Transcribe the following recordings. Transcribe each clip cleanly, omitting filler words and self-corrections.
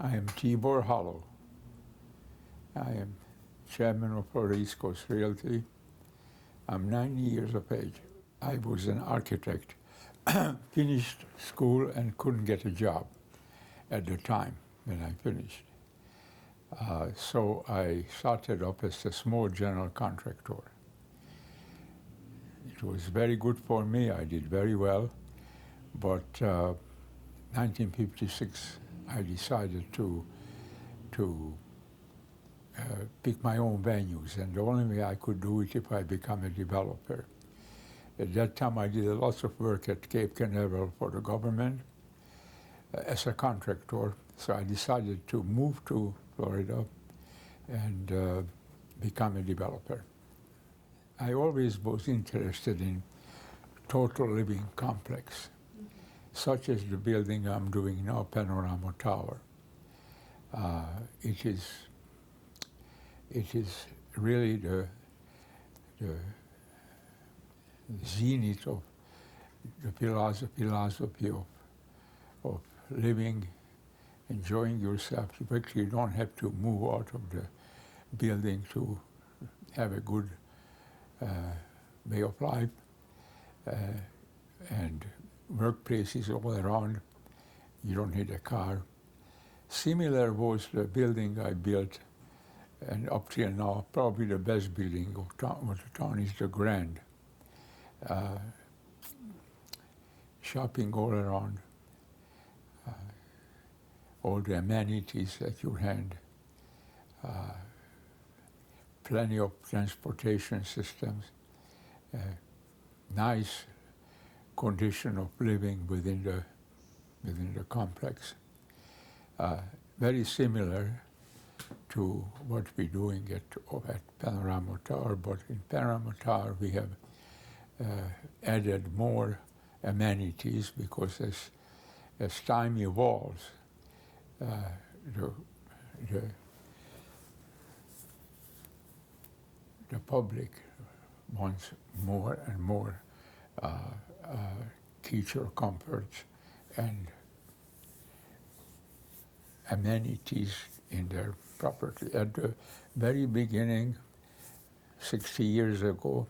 I am Tibor Hollo. I am chairman of Florida East Coast Realty. I'm 90 years of age. I was an architect, finished school and couldn't get a job at the time when I finished. So I started up as a small general contractor. It was very good for me. I did very well. But 1956, I decided to pick my own venues, and the only way I could do it if I become a developer. At that time, I did lots of work at Cape Canaveral for the government as a contractor. So I decided to move to Florida and become a developer. I always was interested in total living complex, such as the building I'm doing now, Panorama Tower. It is really the zenith of the philosophy of living, enjoying yourself. You actually don't have to move out of the building to have a good way of life, and workplaces all around. You don't need a car. Similar was the building I built, and up till now, probably the best building of the town is the Grand. Shopping all around, all the amenities at your hand, plenty of transportation systems, nice condition of living within the complex. Very similar to what we're doing at Panorama Tower, but in Panorama Tower we have added more amenities because as time evolves, the public wants more and more teacher comforts and amenities in their property. At the very beginning, 60 years ago,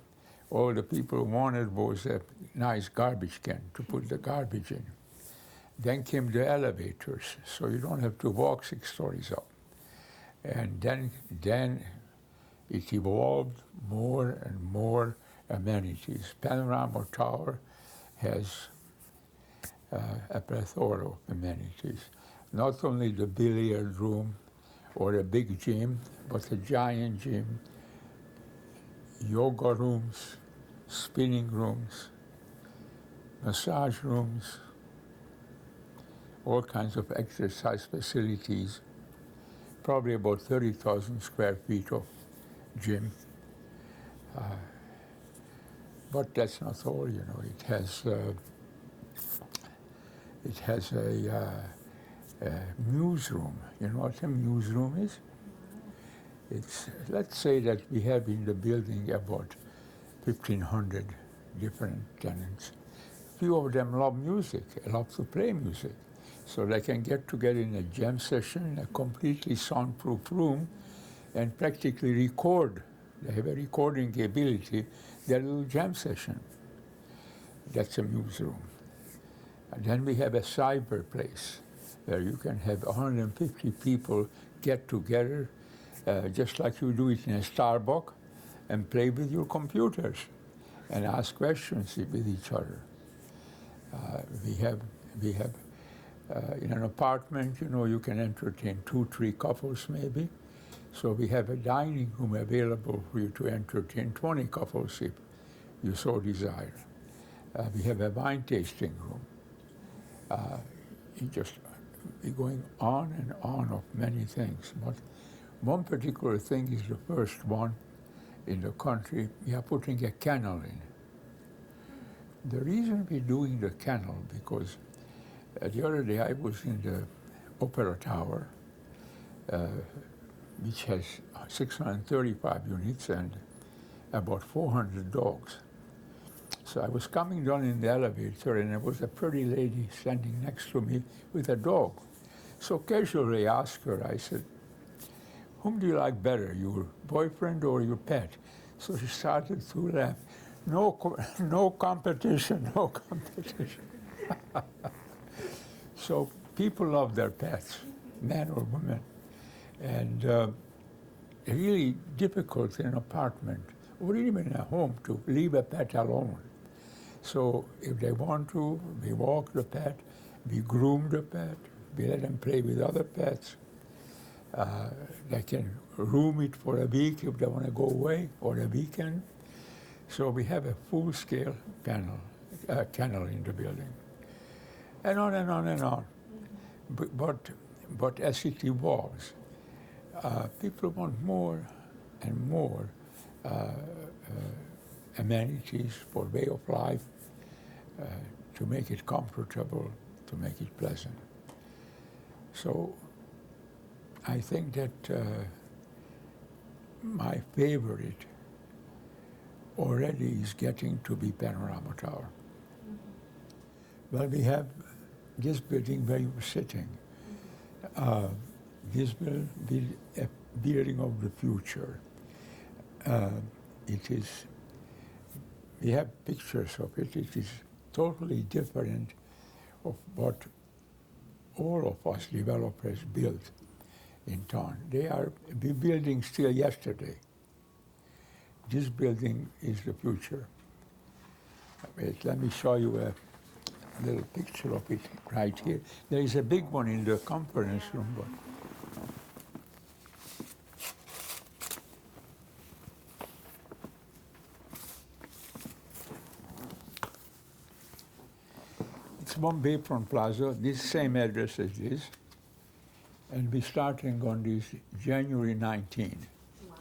all the people wanted was a nice garbage can to put the garbage in. Then came the elevators, so you don't have to walk 6 stories up. And then it evolved more and more amenities. Panorama Tower has a plethora of amenities. Not only the billiard room or a big gym, but a giant gym, yoga rooms, spinning rooms, massage rooms, all kinds of exercise facilities, probably about 30,000 square feet of gym. But that's not all, you know. It has a newsroom. You know what a newsroom is? Let's say that we have in the building about 1,500 different tenants. Few of them love music, love to play music. So they can get together in a jam session in a completely soundproof room and practically record. They have a recording ability, their little jam session. That's a newsroom. And then we have a cyber place where you can have 150 people get together, just like you do it in a Starbucks, and play with your computers and ask questions with each other. We have in an apartment, you know, you can entertain 2-3 couples maybe. So we have a dining room available for you to entertain 20 couples if you so desire. We have a wine tasting room. We're going on and on of many things, but one particular thing is the first one in the country. We are putting a kennel in. The reason we're doing the kennel, because the other day I was in the Opera Tower, which has 635 units and about 400 dogs. So I was coming down in the elevator, and there was a pretty lady standing next to me with a dog. So casually I asked her, I said, whom do you like better, your boyfriend or your pet? So she started to laugh. No competition, no competition. So people love their pets, men or women. And really difficult in an apartment or even in a home to leave a pet alone. So if they want to, we walk the pet, we groom the pet, we let them play with other pets. They can room it for a week if they want to go away or a weekend. So we have a full-scale kennel in the building. And on and on and on. But as it evolves, people want more and more amenities for way of life, to make it comfortable, to make it pleasant. So I think that my favorite already is getting to be Panorama Tower. Well, we have this building where you're sitting. This will be a building of the future. It is, we have pictures of it. It is totally different of what all of us developers built in town. They are building still yesterday. This building is the future. Wait, let me show you a little picture of it right here. There is a big one in the conference room. But it's One Bayfront Plaza, this same address as this, and we're starting on this January 19. Wow.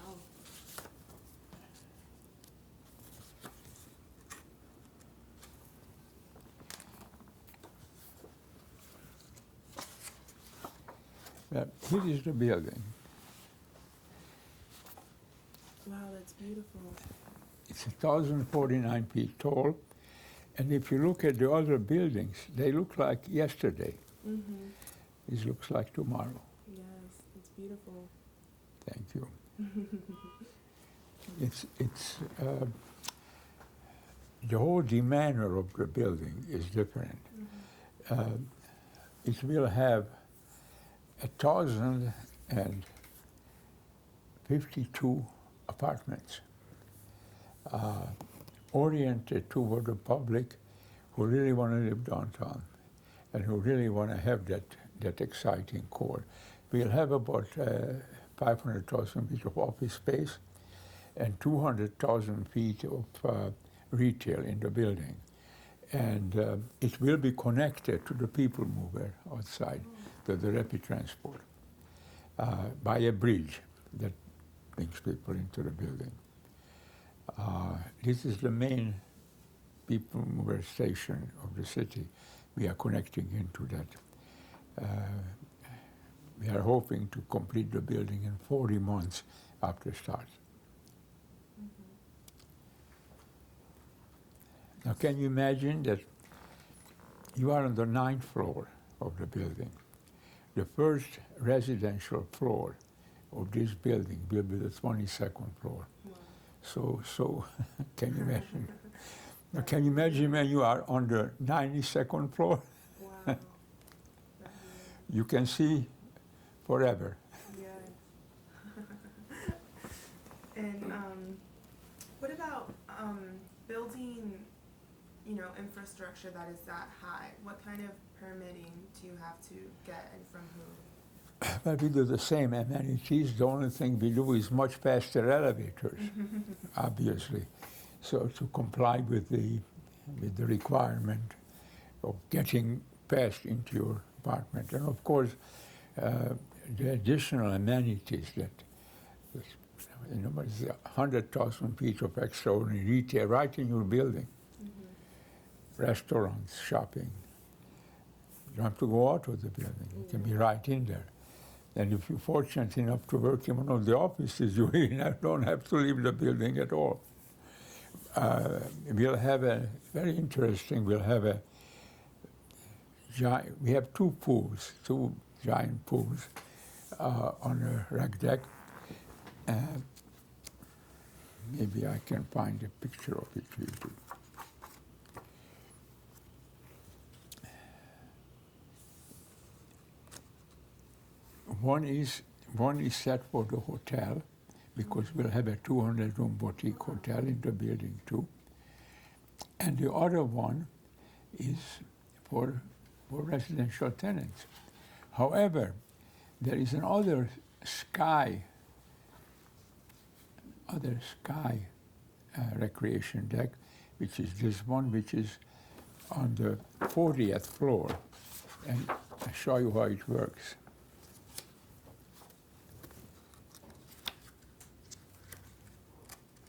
Here is the building. Wow, that's beautiful. It's 1,049 feet tall, and if you look at the other buildings, they look like yesterday. Mm-hmm. This looks like tomorrow. Yes, it's beautiful. Thank you. It's the whole demeanor of the building is different. Mm-hmm. It will have 1,052 apartments oriented toward the public who really want to live downtown and who really want to have that exciting core. We'll have about 500,000 feet of office space and 200,000 feet of retail in the building. And it will be connected to the people mover outside, to the rapid transport, by a bridge that brings people into the building. This is the main people mover station of the city. We are connecting into that. We are hoping to complete the building in 40 months after start. Mm-hmm. Now, can you imagine that you are on the 9th floor of the building? The first residential floor of this building will be the 22nd floor. Wow. So can you imagine? Now, can you imagine when you are on the 92nd floor? Wow. You can see forever. Yes. And what about building, infrastructure that is that high? What kind of permitting do you have to get and from who? But we do the same amenities. The only thing we do is much faster elevators, obviously. So to comply with the requirement of getting fast into your apartment. And of course, the additional amenities that, 100,000 feet of extraordinary retail right in your building. Mm-hmm. Restaurants, shopping. You don't have to go out of the building. You can be right in there. And if you're fortunate enough to work in one of the offices, you don't have to leave the building at all. We'll have very interesting, we have two pools, two giant pools on a rec deck. Maybe I can find a picture of it for you. One is set for the hotel, because we'll have a 200-room boutique hotel in the building too. And the other one is for residential tenants. However, there is another sky recreation deck, which is this one, which is on the 40th floor. And I'll show you how it works.